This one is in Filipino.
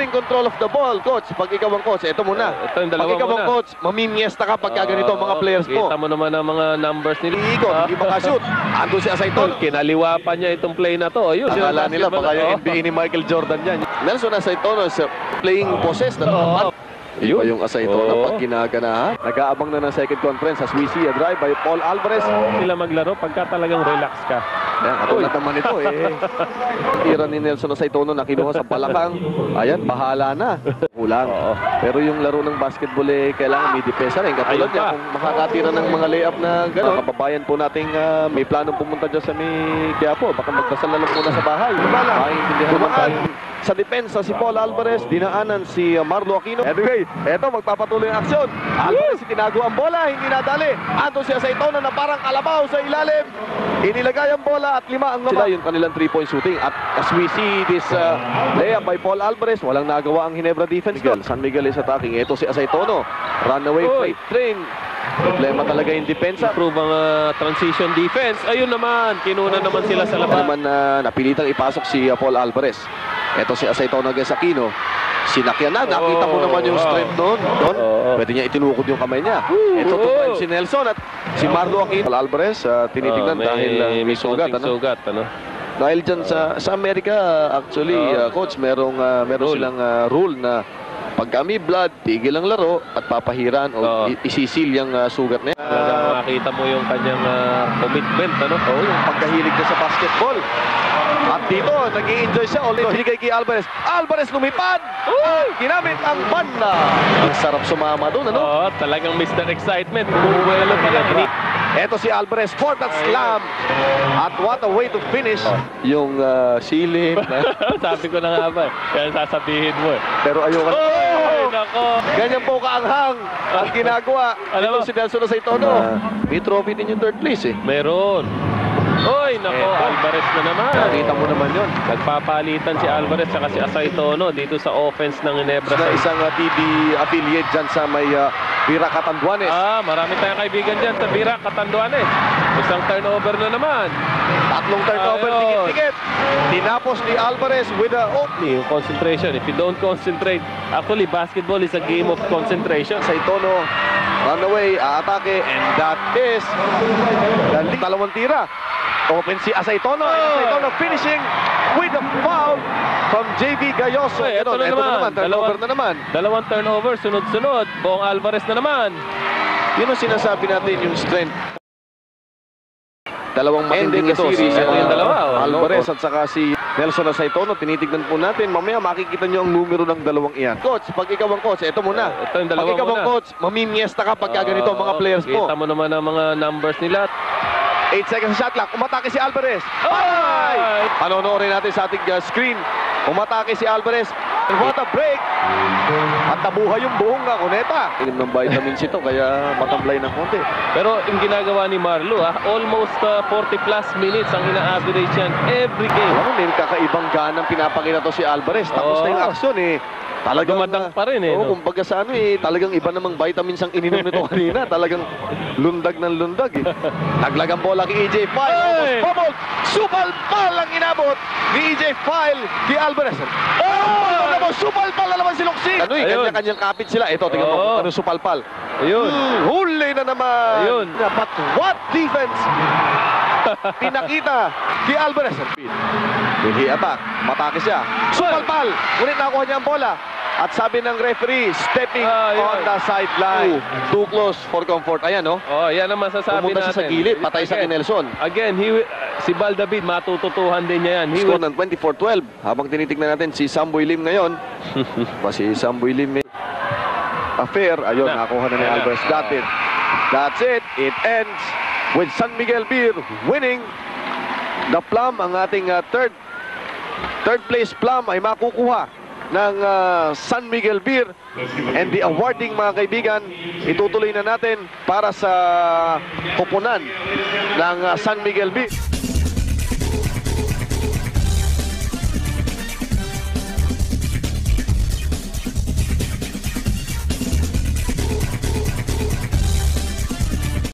grabbing control of the ball, coach. Pag ikaw ang coach, ito muna. Ito yung dalawa pag ikaw ang muna. coach, mamimiesta ka pagka ganito ang mga players mo. Kita mo naman ang mga numbers nila. Iikot, hindi makashoot. Ando si Asaytono. Kinaliwa pa niya itong play na to. Ayun, Akala nila baka yung NBA ni Michael Jordan yan. Nelson Asaytono is playing possessed na tapat. Iba yung Asaytono pag ginaganahan. Nag-aabang na ng second conference as we see a drive by Paul Alvarez. Sila maglaro pagka talagang relax ka. Yan, katulad naman ito eh. Tira ni Nelson Asaytono na kinuha sa balakang. Ayan, bahala na. Kulang. Pero yung laro ng basketball eh, kailangan may depensa rin. Katulad niya, kung makakatira ng mga layup na gano'n. Kababayan po nating may planong pumunta dyan sa may Quiapo. Baka magdasal na lang muna sa bahay. Maintindihan naman tayo. Sa depensa si Paul Alvarez, dinaanan si Marlo Aquino. Anyway, eto magpapatuloy ang aksyon. Alvarez tinago ang bola, hindi nadali. Ando si Asaytono na parang kalabaw sa ilalim. Inilagay ang bola at 5 ang sila yung kanilang 3-point shooting. At as we see this layup by Paul Alvarez, walang nagawa ang Ginebra defense. San Miguel is attacking. Ito si Asaytono. Runaway freight train. Problema talaga yung depensa. Improve ang transition defense. Ayun naman, kinuna naman sila sa labas. Naman napilitang ipasok si Paul Alvarez. Ito si Asaytono against Aquino. Sinakyan na. Nakita mo naman yung strength noon. Pwede niya itinukod yung kamay niya. Ito to si Nelson at si Marlo Aquino. Paul Alvarez tinitingnan dahil may sugat. Dahil dyan sa Amerika, actually, coach, merong silang rule na pagka may blood, tigil ang laro at papahiran o isisil yung sugat niya. Makita mo yung kanyang commitment, yung pagkahilig niya sa basketball. At dito, nag-i-enjoy siya. Hinigay kay Alvarez. Alvarez lumipad! Ginamit ang banda. Ang sarap sumama doon, talagang Mr. Excitement. Bumubuelo pa lang. Eto si Alvarez for that slam. At what a way to finish. Yung silip. Sabi ko na nga ba, yan sasabihin mo eh. Pero ayoko. Nako. Ganyan po kaanghang ang ginagawa. Ito si Nelson Asaytono. May trophy din yung third place eh. Meron. Oy, nako, Alvarez na naman. Nakita mo naman yun. Nagpapalitan si Alvarez at si Asaytono dito sa offense ng Ginebra. Na isang TV affiliate dyan sa may Bira Catanduanes. Marami tayong kaibigan dyan sa Bira Catanduanes. Isang turnover na naman. Tatlong turnover, tikit-tikit. Tinapos ni Alvarez with a yung concentration. If you don't concentrate, actually basketball is a game of concentration. Asaytono runaway, atake, and that is dalawang tira. Open si Asaytono. Asaytono finishing with a foul from JV Gayoso. Ito na naman. Turnover na naman. Dalawang turnover, sunod-sunod. Bong Alvarez na naman. Yun ang sinasabi natin, yung strength. Dalawang matinding ito. Yung dalawa. Alvarez at saka si Nelson Asaytono. Tinitignan po natin. Mamaya makikita nyo ang numero ng dalawang iyan. Coach, pag ikaw ang coach, ito muna. Ito yung dalawa muna. Pag ikaw ang coach, mamimiesta ka pagka ganito ang mga players mo. Kita mo naman ang mga numbers nila. 8 seconds shot clock. Umatake si Alvarez. Ay! Panonoorin natin sa ating screen. Umatake si Alvarez. What a break! At nabuhay yung buong Cuneta. Inom ng vitamins ito kaya matamlay ng konti. Pero yung ginagawa ni Marlo, almost 40 plus minutes ang ina-average yan every game. May kakaibang ganang pinapakita to si Alvarez. Tapos na yung aksyon eh. Talagang dumadang pa rin eh. Kumbaga sa talagang iba namang vitamins ang ininom nito kanina. Talagang lundag ng lundag eh. Naglagang bola kay EJ File. Almost supal-pal ang inabot ni EJ File kay Alvarez. Supal-pal na naman si Luxig. Kanya-kanyang kapit sila. Ito, tingnan mo. Supal-pal. Ayun. Huli na naman. Ayun. But what defense? Pinakita kay Alvarez. Will he attack? Matake siya. Supal-pal. Ngunit nakuha niya ang bola. At sabi ng referee, stepping on the sideline. Too close for comfort. Ayan, yan ang masasabi pumunta natin. Pumunta siya sa gilid. Patay sa Nelson. Again, si Bal David, matututuhan din niya yan. Score ng 24-12. Habang tinitignan natin si Samboy Lim ngayon. Si Samboy Lim affair. Ayun, nakuha na ni Alvarez. That's it. It ends with San Miguel Beer winning. The Plum, ang ating third place Plum ay makukuha ng San Miguel Beer. And the awarding, mga kaibigan, itutuloy na natin para sa kupunan ng San Miguel Beer.